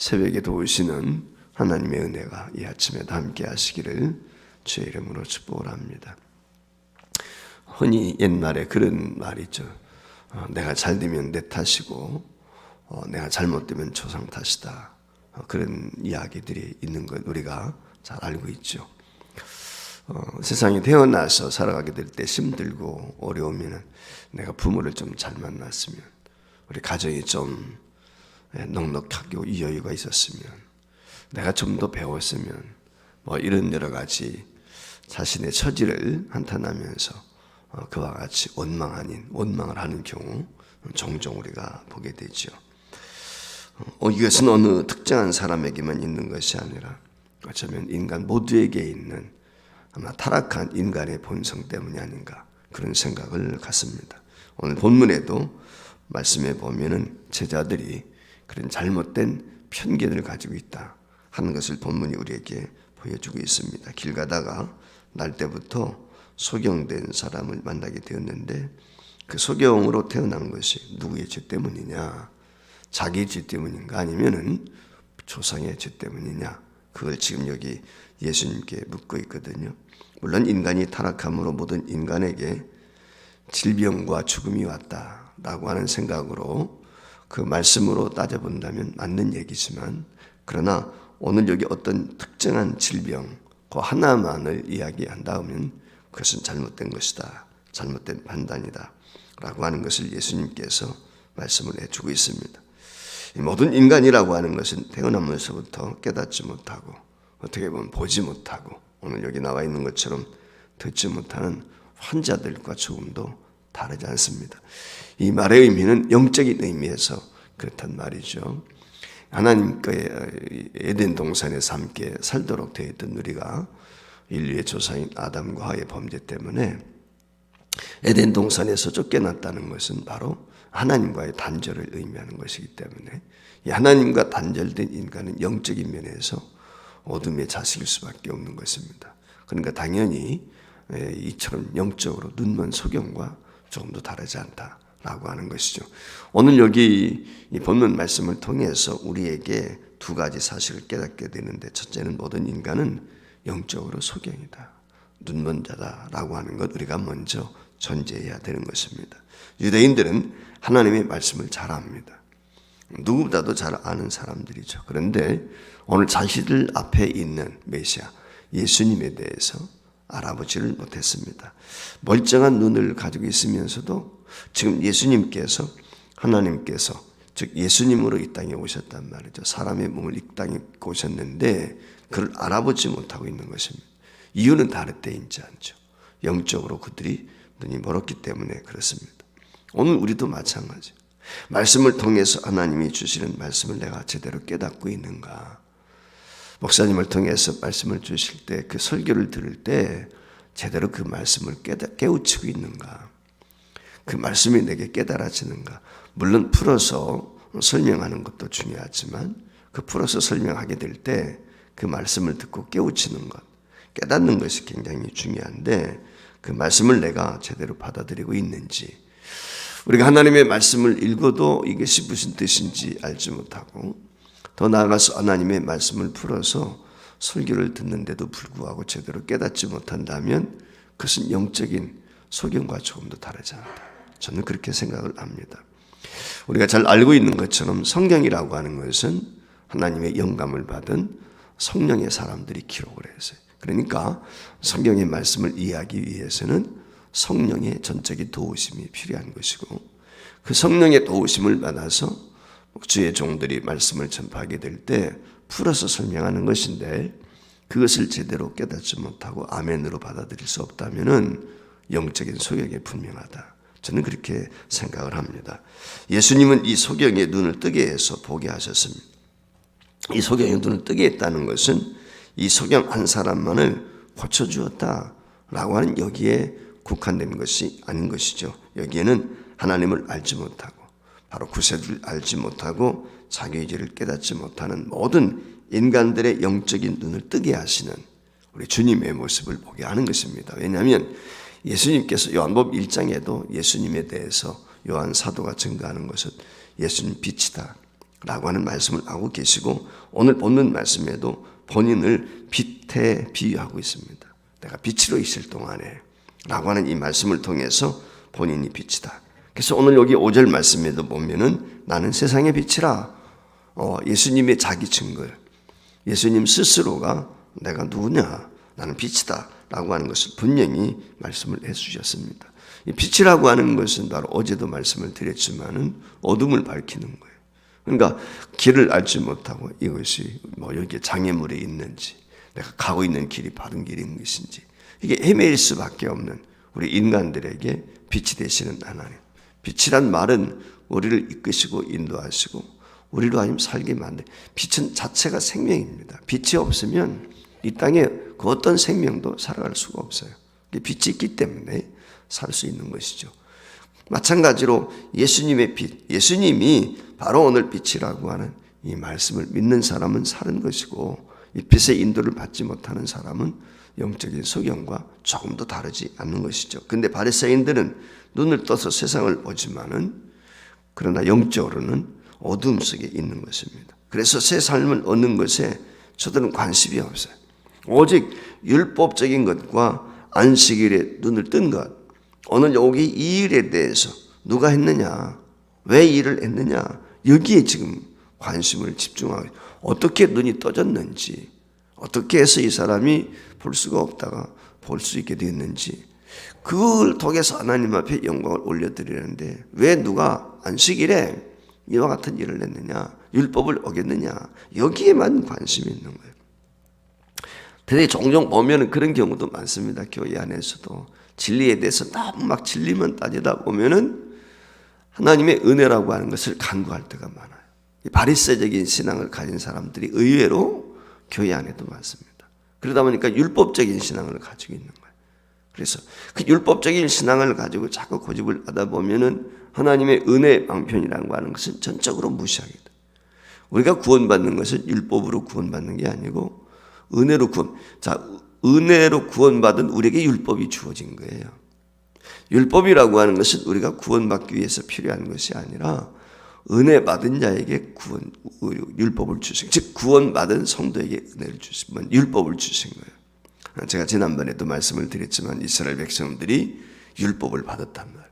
새벽에 도우시는 하나님의 은혜가 이 아침에도 함께 하시기를 주의 이름으로 축복을 합니다. 흔히 옛날에 그런 말이 있죠. 내가 잘 되면 내 탓이고 내가 잘못되면 조상 탓이다. 그런 이야기들이 있는 것 우리가 잘 알고 있죠. 세상에 태어나서 살아가게 될 때 힘들고 어려우면 내가 부모를 좀 잘 만났으면, 우리 가정이 좀 넉넉하고 여유가 있었으면, 내가 좀 더 배웠으면, 이런 여러 가지 자신의 처지를 한탄하면서 그와 같이 원망을 하는 경우 종종 우리가 보게 되죠. 이것은 어느 특정한 사람에게만 있는 것이 아니라 어쩌면 인간 모두에게 있는 아마 타락한 인간의 본성 때문이 아닌가, 그런 생각을 갖습니다. 오늘 본문에도 말씀해 보면은 제자들이 그런 잘못된 편견을 가지고 있다 하는 것을 본문이 우리에게 보여주고 있습니다. 길 가다가 날 때부터 소경된 사람을 만나게 되었는데, 그 소경으로 태어난 것이 누구의 죄 때문이냐, 자기 죄 때문인가 아니면은 조상의 죄 때문이냐, 그걸 지금 여기 예수님께 묻고 있거든요. 물론 인간이 타락함으로 모든 인간에게 질병과 죽음이 왔다라고 하는 생각으로 그 말씀으로 따져본다면 맞는 얘기지만, 그러나 오늘 여기 어떤 특정한 질병 그 하나만을 이야기한다면 그것은 잘못된 것이다, 잘못된 판단이다 라고 하는 것을 예수님께서 말씀을 해주고 있습니다. 모든 인간이라고 하는 것은 태어나면서부터 깨닫지 못하고, 어떻게 보면 보지 못하고, 오늘 여기 나와 있는 것처럼 듣지 못하는 환자들과 조금도 다르지 않습니다. 이 말의 의미는 영적인 의미에서 그렇단 말이죠. 하나님과의 에덴 동산에서 함께 살도록 되어 있던 우리가 인류의 조상인 아담과 하와의 범죄 때문에 에덴 동산에서 쫓겨났다는 것은 바로 하나님과의 단절을 의미하는 것이기 때문에, 이 하나님과 단절된 인간은 영적인 면에서 어둠의 자식일 수밖에 없는 것입니다. 그러니까 당연히 이처럼 영적으로 눈먼 소경과 조금도 다르지 않다라고 하는 것이죠. 오늘 여기 이 본문 말씀을 통해서 우리에게 두 가지 사실을 깨닫게 되는데, 첫째는 모든 인간은 영적으로 소경이다, 눈먼 자다라고 하는 것 우리가 먼저 전제해야 되는 것입니다. 유대인들은 하나님의 말씀을 잘 압니다. 누구보다도 잘 아는 사람들이죠. 그런데 오늘 자신들 앞에 있는 메시아 예수님에 대해서 알아보지를 못했습니다. 멀쩡한 눈을 가지고 있으면서도 지금 예수님께서, 하나님께서 즉 예수님으로 이 땅에 오셨단 말이죠. 사람의 몸을 이 땅에 오셨는데 그를 알아보지 못하고 있는 것입니다. 이유는 다를 때인지 않죠. 영적으로 그들이 눈이 멀었기 때문에 그렇습니다. 오늘 우리도 마찬가지. 말씀을 통해서 하나님이 주시는 말씀을 내가 제대로 깨닫고 있는가? 목사님을 통해서 말씀을 주실 때, 그 설교를 들을 때 제대로 그 말씀을 깨우치고 있는가? 그 말씀이 내게 깨달아지는가? 물론 풀어서 설명하는 것도 중요하지만, 그 풀어서 설명하게 될 때 그 말씀을 듣고 깨우치는 것, 깨닫는 것이 굉장히 중요한데, 그 말씀을 내가 제대로 받아들이고 있는지, 우리가 하나님의 말씀을 읽어도 이것이 무슨 뜻인지 알지 못하고, 더 나아가서 하나님의 말씀을 풀어서 설교를 듣는데도 불구하고 제대로 깨닫지 못한다면 그것은 영적인 소경과 조금도 다르지 않다. 저는 그렇게 생각을 합니다. 우리가 잘 알고 있는 것처럼 성경이라고 하는 것은 하나님의 영감을 받은 성령의 사람들이 기록을 했어요. 그러니까 성경의 말씀을 이해하기 위해서는 성령의 전적인 도우심이 필요한 것이고, 그 성령의 도우심을 받아서 주의 종들이 말씀을 전파하게 될 때 풀어서 설명하는 것인데, 그것을 제대로 깨닫지 못하고 아멘으로 받아들일 수 없다면은 영적인 소경이 분명하다. 저는 그렇게 생각을 합니다. 예수님은 이 소경의 눈을 뜨게 해서 보게 하셨습니다. 이 소경의 눈을 뜨게 했다는 것은 이 소경 한 사람만을 고쳐주었다라고 하는 여기에 국한된 것이 아닌 것이죠. 여기에는 하나님을 알지 못하고, 바로 구세주를 알지 못하고 자기의 죄를 깨닫지 못하는 모든 인간들의 영적인 눈을 뜨게 하시는 우리 주님의 모습을 보게 하는 것입니다. 왜냐하면 예수님께서 요한복음 1장에도 예수님에 대해서 요한 사도가 증거하는 것은 예수님 빛이다, 라고 하는 말씀을 하고 계시고, 오늘 본문 말씀에도 본인을 빛에 비유하고 있습니다. 내가 빛으로 있을 동안에 라고 하는 이 말씀을 통해서 본인이 빛이다. 그래서 오늘 여기 5절 말씀에도 보면은 나는 세상의 빛이라, 예수님의 자기 증거예요. 예수님 스스로가 내가 누구냐, 나는 빛이다 라고 하는 것을 분명히 말씀을 해주셨습니다. 이 빛이라고 하는 것은 바로 어제도 말씀을 드렸지만은 어둠을 밝히는 거예요. 그러니까 길을 알지 못하고 이것이 여기에 장애물에 있는지, 내가 가고 있는 길이 바른 길인 것인지, 이게 헤매일 수밖에 없는 우리 인간들에게 빛이 되시는 하나님. 빛이란 말은 우리를 이끄시고 인도하시고 우리로 하여금 살게 만든, 빛은 자체가 생명입니다. 빛이 없으면 이 땅에 그 어떤 생명도 살아갈 수가 없어요. 빛이 있기 때문에 살 수 있는 것이죠. 마찬가지로 예수님의 빛, 예수님이 바로 오늘 빛이라고 하는 이 말씀을 믿는 사람은 사는 것이고, 이 빛의 인도를 받지 못하는 사람은 영적인 소경과 조금도 다르지 않는 것이죠. 근데 바리새인들은 눈을 떠서 세상을 보지만은, 그러나 영적으로는 어둠 속에 있는 것입니다. 그래서 새 삶을 얻는 것에 저들은 관심이 없어요. 오직 율법적인 것과 안식일에 눈을 뜬 것, 오늘 여기 이 일에 대해서 누가 했느냐, 왜 일을 했느냐, 여기에 지금 관심을 집중하고, 어떻게 눈이 떠졌는지, 어떻게 해서 이 사람이 볼 수가 없다가 볼 수 있게 됐는지, 그걸 통해서 하나님 앞에 영광을 올려드리는데, 왜 누가 안식일에 이와 같은 일을 했느냐, 율법을 어겼느냐, 여기에만 관심이 있는 거예요. 근데 종종 보면 그런 경우도 많습니다. 교회 안에서도 진리에 대해서 너무 막 진리만 따지다 보면은 하나님의 은혜라고 하는 것을 간구할 때가 많아요. 바리새적인 신앙을 가진 사람들이 의외로 교회 안에도 많습니다. 그러다 보니까 율법적인 신앙을 가지고 있는 거예요. 그래서 그 율법적인 신앙을 가지고 자꾸 고집을 하다 보면은 하나님의 은혜 방편이라고 하는 것은 전적으로 무시하게 돼요. 우리가 구원받는 것은 율법으로 구원받는 게 아니고 은혜로 은혜로 구원받은 우리에게 율법이 주어진 거예요. 율법이라고 하는 것은 우리가 구원받기 위해서 필요한 것이 아니라 은혜 받은 자에게 율법을 주신, 즉 구원받은 성도에게 은혜를 주신, 율법을 주신 거예요. 제가 지난번에도 말씀을 드렸지만 이스라엘 백성들이 율법을 받았단 말이에요.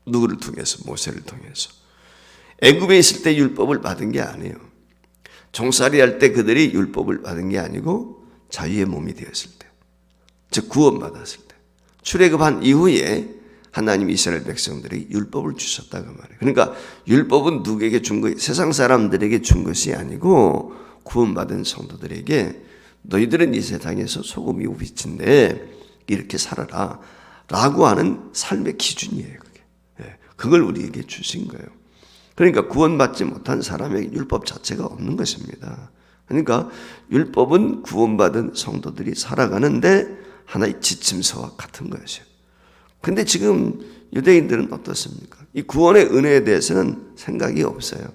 누구를 통해서? 모세를 통해서. 애굽에 있을 때 율법을 받은 게 아니에요. 종살이 할 때 그들이 율법을 받은 게 아니고 자유의 몸이 되었을 때, 즉 구원받았을 때, 출애굽한 이후에 하나님 이스라엘 백성들이 율법을 주셨다고 말해요. 그러니까 율법은 누구에게 준 것이, 세상 사람들에게 준 것이 아니고 구원받은 성도들에게 너희들은 이 세상에서 소금이고 빛인데 이렇게 살아라 라고 하는 삶의 기준이에요. 그게. 그걸 우리에게 주신 거예요. 그러니까 구원받지 못한 사람에게 율법 자체가 없는 것입니다. 그러니까 율법은 구원받은 성도들이 살아가는데 하나의 지침서와 같은 것이에요. 근데 지금 유대인들은 어떻습니까? 이 구원의 은혜에 대해서는 생각이 없어요.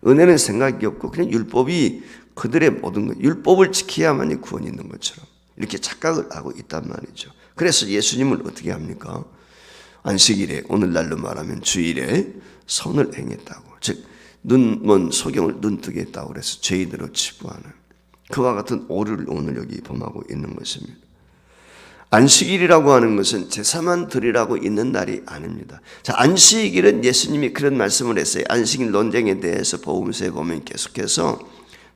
은혜는 생각이 없고 그냥 율법이 그들의 모든 것, 율법을 지켜야만이 구원이 있는 것처럼 이렇게 착각을 하고 있단 말이죠. 그래서 예수님을 어떻게 합니까? 안식일에, 오늘날로 말하면 주일에 선을 행했다고, 즉 눈먼 소경을 눈뜨게 했다고 그래서 죄인으로 치부하는 그와 같은 오류를 오늘 여기 범하고 있는 것입니다. 안식일이라고 하는 것은 제사만 드리라고 있는 날이 아닙니다. 자, 안식일은 예수님이 그런 말씀을 했어요. 안식일 논쟁에 대해서 복음서에 보면 계속해서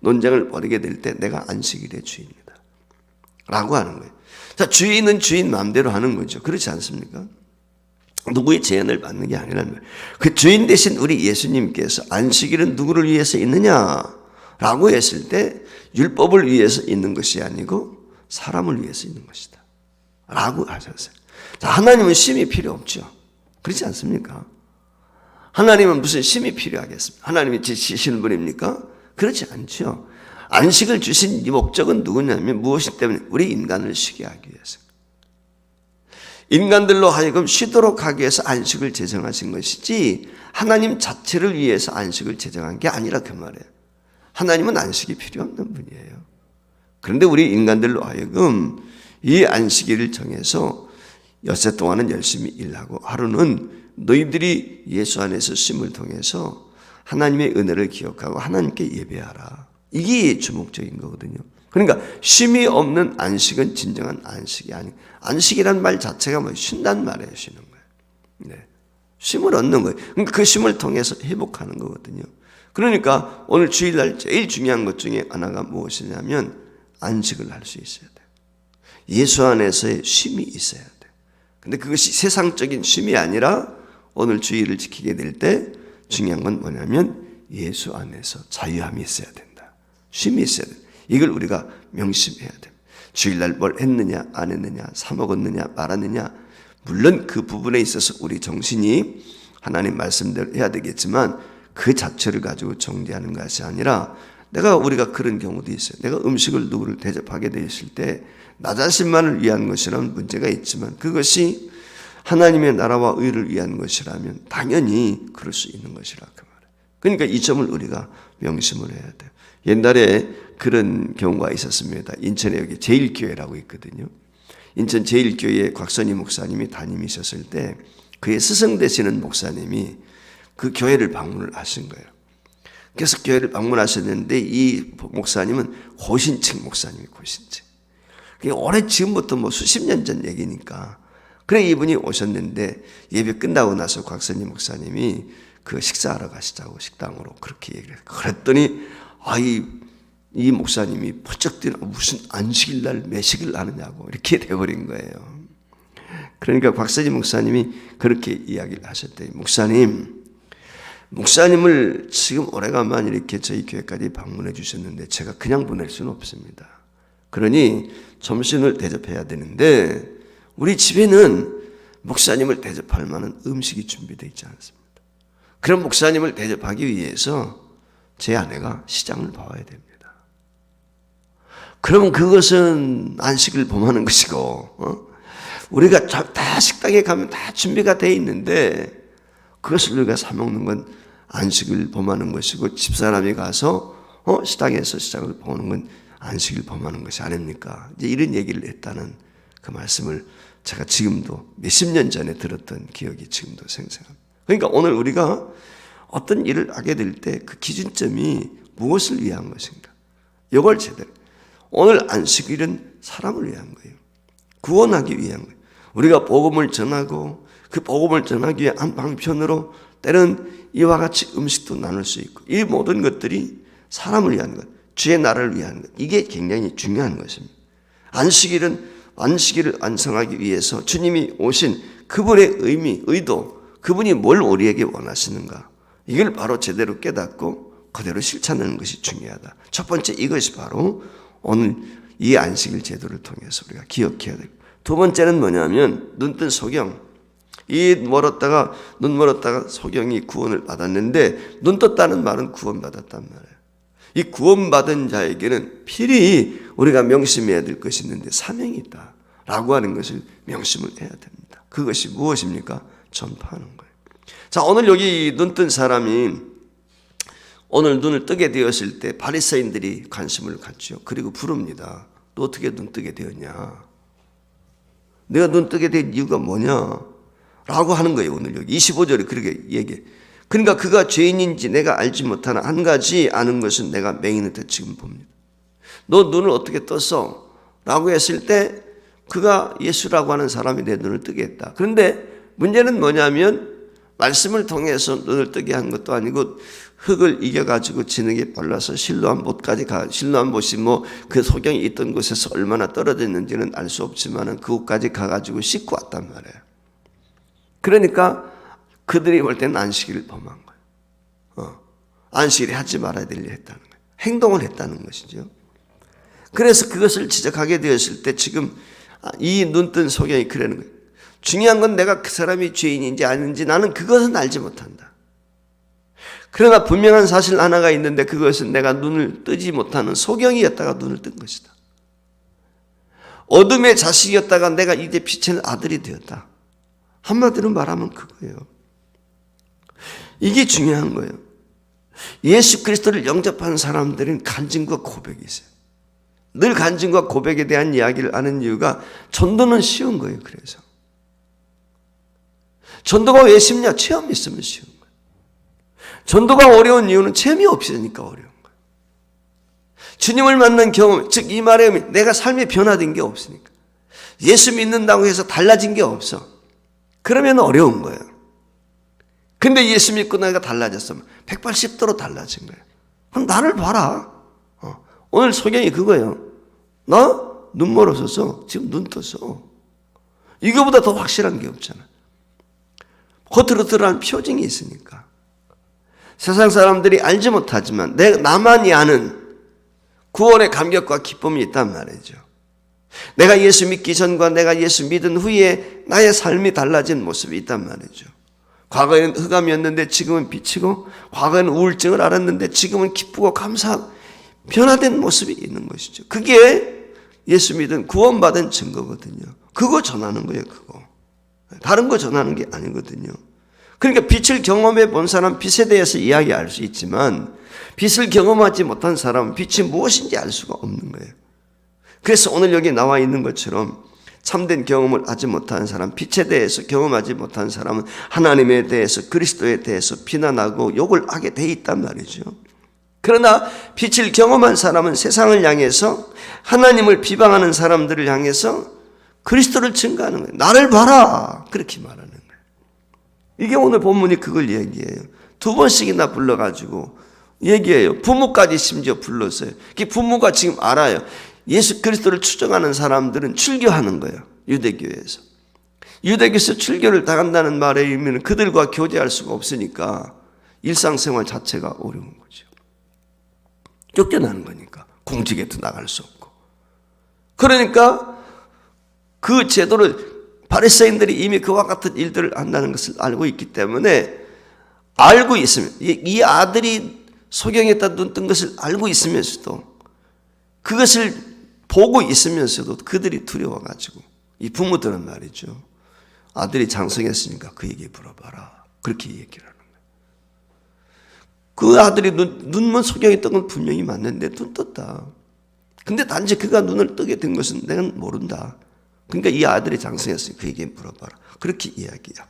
논쟁을 벌이게 될 때 내가 안식일의 주인이다 라고 하는 거예요. 자, 주인은 주인 마음대로 하는 거죠. 그렇지 않습니까? 누구의 제한을 받는 게 아니라는 거예요. 그 주인 대신 우리 예수님께서 안식일은 누구를 위해서 있느냐라고 했을 때 율법을 위해서 있는 것이 아니고 사람을 위해서 있는 것이다 라고 하셨어요. 자, 하나님은 심이 필요 없죠. 그렇지 않습니까? 하나님은 무슨 심이 필요하겠습니까? 하나님이 지시는 분입니까? 그렇지 않죠. 안식을 주신 이 목적은 누구냐면 무엇이 때문에? 우리 인간을 쉬게 하기 위해서. 인간들로 하여금 쉬도록 하기 위해서 안식을 제정하신 것이지 하나님 자체를 위해서 안식을 제정한 게 아니라 그 말이에요. 하나님은 안식이 필요 없는 분이에요. 그런데 우리 인간들로 하여금 이 안식일을 정해서 엿새 동안은 열심히 일하고 하루는 너희들이 예수 안에서 쉼을 통해서 하나님의 은혜를 기억하고 하나님께 예배하라. 이게 주목적인 거거든요. 그러니까 쉼이 없는 안식은 진정한 안식이 아니. 안식이란 말 자체가 뭐 쉰다는 말이에요. 쉬는 거예요. 네. 쉼을 얻는 거예요. 그러니까 그 쉼을 통해서 회복하는 거거든요. 그러니까 오늘 주일날 제일 중요한 것 중에 하나가 무엇이냐면 안식을 할 수 있어야 돼요. 예수 안에서의 쉼이 있어야 돼요. 근데 그것이 세상적인 쉼이 아니라 오늘 주일을 지키게 될 때 중요한 건 뭐냐면 예수 안에서 자유함이 있어야 된다. 쉼이 있어야 된다. 이걸 우리가 명심해야 됩니다. 주일날 뭘 했느냐 안 했느냐 사 먹었느냐 말았느냐 물론 그 부분에 있어서 우리 정신이 하나님 말씀대로 해야 되겠지만 그 자체를 가지고 정죄하는 것이 아니라 우리가 그런 경우도 있어요. 내가 음식을 누구를 대접하게 되었을 때 나 자신만을 위한 것이라면 문제가 있지만 그것이 하나님의 나라와 의를 위한 것이라면 당연히 그럴 수 있는 것이라 그 말이에요. 그러니까 이 점을 우리가 명심을 해야 돼요. 옛날에 그런 경우가 있었습니다. 인천에 여기 제일교회라고 있거든요. 인천 제일교회에 곽선희 목사님이 담임이셨을 때 그의 스승 되시는 목사님이 그 교회를 방문을 하신 거예요. 그래서 교회를 방문하셨는데 이 목사님은 고신층 목사님이 고신층. 오래 지금부터 뭐 수십 년 전 얘기니까. 그래 이분이 오셨는데 예배 끝나고 나서 곽선희 목사님이 그 식사하러 가시자고 식당으로 그렇게 얘기를 해요. 그랬더니 이 목사님이 펄쩍 뛰는 무슨 안식일 날 매식을 하느냐고 이렇게 돼버린 거예요. 그러니까 곽선희 목사님이 그렇게 이야기를 하셨대요. 목사님을 지금 오래간만 이렇게 저희 교회까지 방문해 주셨는데 제가 그냥 보낼 수는 없습니다. 그러니 점심을 대접해야 되는데 우리 집에는 목사님을 대접할 만한 음식이 준비되어 있지 않습니다. 그런 목사님을 대접하기 위해서 제 아내가 시장을 봐야 됩니다. 그러면 그것은 안식을 범하는 것이고 우리가 다 식당에 가면 다 준비가 되어 있는데 그것을 우리가 사 먹는 건 안식을 범하는 것이고 집사람이 가서 시장에서 시장을 보는 건 안식을 범하는 것이 아닙니까? 이제 이런 얘기를 했다는 그 말씀을 제가 지금도 몇십 년 전에 들었던 기억이 지금도 생생합니다. 그러니까 오늘 우리가 어떤 일을 하게 될 때 그 기준점이 무엇을 위한 것인가? 이걸 제대로. 오늘 안식일은 사람을 위한 거예요. 구원하기 위한 거예요. 우리가 복음을 전하고 그 복음을 전하기 위해 한 방편으로 때는 이와 같이 음식도 나눌 수 있고 이 모든 것들이 사람을 위한 것, 주의 나라를 위한 것. 이게 굉장히 중요한 것입니다. 안식일을 완성하기 위해서 주님이 오신 그분의 의미, 의도, 그분이 뭘 우리에게 원하시는가. 이걸 바로 제대로 깨닫고 그대로 실천하는 것이 중요하다. 첫 번째 이것이 바로 오늘 이 안식일 제도를 통해서 우리가 기억해야 되고 두 번째는 뭐냐면 눈뜬 소경. 눈 멀었다가 소경이 구원을 받았는데 눈 떴다는 말은 구원받았단 말이에요. 이 구원받은 자에게는 필히 우리가 명심해야 될 것이 있는데 사명이 있다 라고 하는 것을 명심을 해야 됩니다. 그것이 무엇입니까? 전파하는 거예요. 자, 오늘 여기 눈 뜬 사람이 오늘 눈을 뜨게 되었을 때 바리새인들이 관심을 갖죠. 그리고 부릅니다. 너 어떻게 눈 뜨게 되었냐? 내가 눈 뜨게 된 이유가 뭐냐? 라고 하는 거예요. 오늘 여기 25절에 그렇게 얘기해. 그러니까 그가 죄인인지 내가 알지 못하나 한 가지 아는 것은 내가 맹인한테 지금 봅니다. 너 눈을 어떻게 떴어? 라고 했을 때 그가 예수라고 하는 사람이 내 눈을 뜨게 했다. 그런데 문제는 뭐냐면 말씀을 통해서 눈을 뜨게 한 것도 아니고 흙을 이겨가지고 진흙에 발라서 실로암 못까지 실로암 못이 그 소경이 있던 곳에서 얼마나 떨어져 있는지는 알 수 없지만 그곳까지 가가지고 씻고 왔단 말이에요. 그러니까 그들이 볼 때는 안식일을 범한 거예요. 안식일에 하지 말아야 될 일을 했다는 거예요. 행동을 했다는 것이죠. 그래서 그것을 지적하게 되었을 때 지금 이 눈뜬 소경이 그러는 거예요. 중요한 건 내가 그 사람이 죄인인지 아닌지 나는 그것은 알지 못한다. 그러나 분명한 사실 하나가 있는데 그것은 내가 눈을 뜨지 못하는 소경이었다가 눈을 뜬 것이다. 어둠의 자식이었다가 내가 이제 빛의 아들이 되었다. 한마디로 말하면 그거예요. 이게 중요한 거예요. 예수 그리스도를 영접한 사람들은 간증과 고백이 있어요. 늘 간증과 고백에 대한 이야기를 하는 이유가 전도는 쉬운 거예요. 그래서 전도가 왜 쉽냐? 체험이 있으면 쉬운 거예요. 전도가 어려운 이유는 재미없으니까 어려운 거예요. 주님을 만난 경험, 즉 이 말의 의미, 내가 삶에 변화된 게 없으니까. 예수 믿는다고 해서 달라진 게 없어. 그러면 어려운 거예요. 근데 예수 믿고 내가 달라졌으면 180도로 달라진 거예요. 그럼 나를 봐라. 오늘 소경이 그거예요. 나 눈 멀었었어. 지금 눈 떴어. 이거보다 더 확실한 게 없잖아. 겉으로 드러난 표징이 있으니까. 세상 사람들이 알지 못하지만 나만이 아는 구원의 감격과 기쁨이 있단 말이죠. 내가 예수 믿기 전과 내가 예수 믿은 후에 나의 삶이 달라진 모습이 있단 말이죠. 과거에는 흑암이었는데 지금은 빛이고, 과거에는 우울증을 앓았는데 지금은 기쁘고 감사하고 변화된 모습이 있는 것이죠. 그게 예수 믿은 구원받은 증거거든요. 그거 전하는 거예요. 그거. 다른 거 전하는 게 아니거든요. 그러니까 빛을 경험해 본 사람 빛에 대해서 이야기할 수 있지만, 빛을 경험하지 못한 사람은 빛이 무엇인지 알 수가 없는 거예요. 그래서 오늘 여기 나와 있는 것처럼 참된 경험을 하지 못한 사람, 빛에 대해서 경험하지 못한 사람은 하나님에 대해서, 그리스도에 대해서 비난하고 욕을 하게 돼 있단 말이죠. 그러나 빛을 경험한 사람은 세상을 향해서, 하나님을 비방하는 사람들을 향해서 그리스도를 증거하는 거예요. 나를 봐라, 그렇게 말하는 거예요. 이게 오늘 본문이 그걸 얘기해요. 2번씩이나 불러가지고 얘기해요. 부모까지 심지어 불렀어요. 부모가 지금 알아요. 예수 그리스도를 추종하는 사람들은 출교하는 거예요. 유대교에서. 유대교에서 출교를 당한다는 말의 의미는 그들과 교제할 수가 없으니까 일상생활 자체가 어려운 거죠. 쫓겨나는 거니까. 공직에도 나갈 수 없고. 그러니까 그 제도를 바리새인들이 이미 그와 같은 일들을 한다는 것을 알고 있기 때문에, 알고 있으면, 이 아들이 소경했다 눈 뜬 것을 알고 있으면서도, 그것을 보고 있으면서도 그들이 두려워가지고, 이 부모들은 말이죠, 아들이 장성했으니까 그에게 물어봐라, 그렇게 얘기를 하는 거예요. 그 아들이 눈먼 소경했던 건 분명히 맞는데 눈 떴다. 근데 단지 그가 눈을 뜨게 된 것은 내가 모른다. 그러니까 이 아들이 장성했으니까 그에게 물어봐라, 그렇게 이야기하고,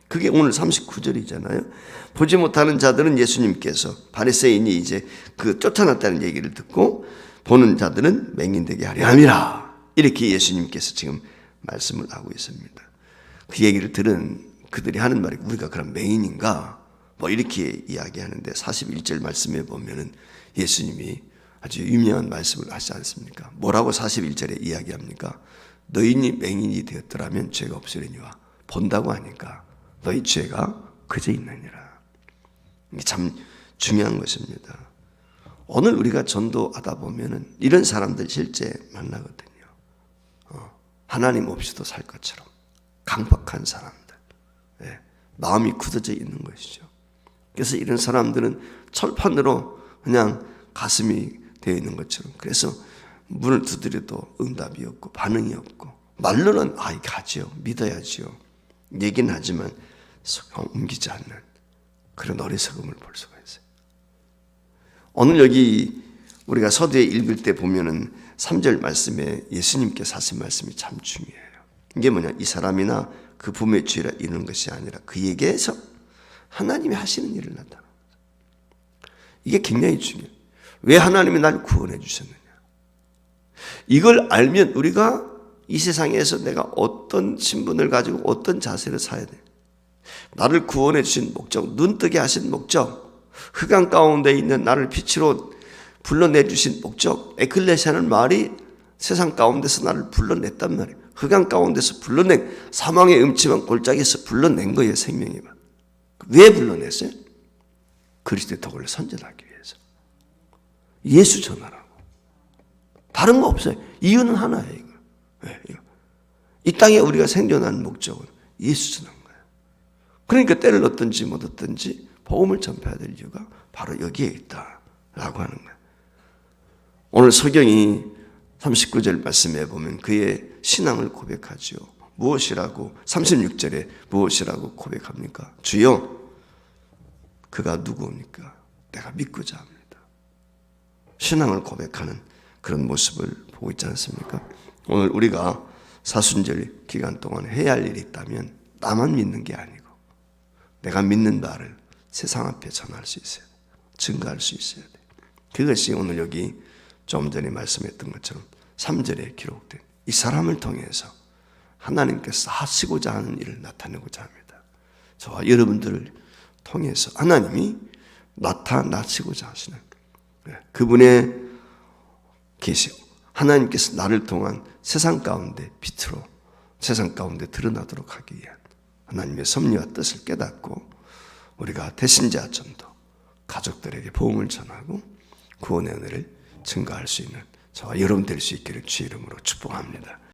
그게 오늘 39절이잖아요. 보지 못하는 자들은 예수님께서, 바리새인이 이제 그 쫓아났다는 얘기를 듣고 보는 자들은 맹인되게 하려 함이라, 이렇게 예수님께서 지금 말씀을 하고 있습니다. 그 얘기를 들은 그들이 하는 말이, 우리가 그럼 맹인인가? 뭐 이렇게 이야기하는데, 41절 말씀에 보면은 예수님이 아주 유명한 말씀을 하시지 않습니까? 뭐라고 41절에 이야기합니까? 너희니 맹인이 되었더라면 죄가 없으려니와, 본다고 하니까 너희 죄가 그저 있느니라. 이게 참 중요한 것입니다. 오늘 우리가 전도하다 보면은 이런 사람들 실제 만나거든요. 하나님 없이도 살 것처럼 강박한 사람들, 마음이 굳어져 있는 것이죠. 그래서 이런 사람들은 철판으로 그냥 가슴이 되어 있는 것처럼, 그래서 문을 두드려도 응답이 없고 반응이 없고, 말로는 가지요, 믿어야지요, 얘기는 하지만 옮기지 않는 그런 어리석음을 볼 수가 있어요. 오늘 여기 우리가 서두에 읽을 때 보면은 3절 말씀에 예수님께서 하신 말씀이 참 중요해요. 이게 뭐냐, 이 사람이나 그 부모의 죄라 이루는 것이 아니라 그에게서 하나님이 하시는 일을 나타나는 거죠. 이게 굉장히 중요해요. 왜 하나님이 날 구원해 주셨느냐, 이걸 알면 우리가 이 세상에서 내가 어떤 신분을 가지고 어떤 자세를 사야 돼. 나를 구원해 주신 목적, 눈뜨게 하신 목적, 흑암 가운데 있는 나를 빛으로 불러내 주신 목적. 에클레시아는 말이 세상 가운데서 나를 불러냈단 말이에요. 흑암 가운데서 불러낸, 사망의 음침한 골짜기에서 불러낸 거예요. 생명의 말. 왜 불러냈어요? 그리스도의 덕을 선전하기 위해서. 예수 전하라고. 다른 거 없어요. 이유는 하나예요. 이거. 이 땅에 우리가 생존하는 목적은 예수 전한 거예요. 그러니까 때를 얻든지 못 얻든지 복음을 전파해야 될 이유가 바로 여기에 있다라고 하는 거예요. 오늘 서경이 39절 말씀에 보면 그의 신앙을 고백하죠. 무엇이라고, 36절에 무엇이라고 고백합니까? 주여, 그가 누구입니까? 내가 믿고자 합니다. 신앙을 고백하는 그런 모습을 보고 있지 않습니까? 오늘 우리가 사순절 기간 동안 해야 할 일이 있다면 나만 믿는 게 아니고 내가 믿는 바를 세상 앞에 전할 수 있어야 돼. 증거할 수 있어야 돼. 그것이 오늘 여기 좀 전에 말씀했던 것처럼 3절에 기록된 이 사람을 통해서 하나님께서 하시고자 하는 일을 나타내고자 합니다. 저와 여러분들을 통해서 하나님이 나타나시고자 하시는 그분의 계시고 하나님께서 나를 통한 세상 가운데 빛으로 세상 가운데 드러나도록 하기 위한 하나님의 섭리와 뜻을 깨닫고 우리가 대신자전도 가족들에게 복음을 전하고 구원의 은혜를 증거할 수 있는 저와 여러분 될 수 있기를 주의 이름으로 축복합니다.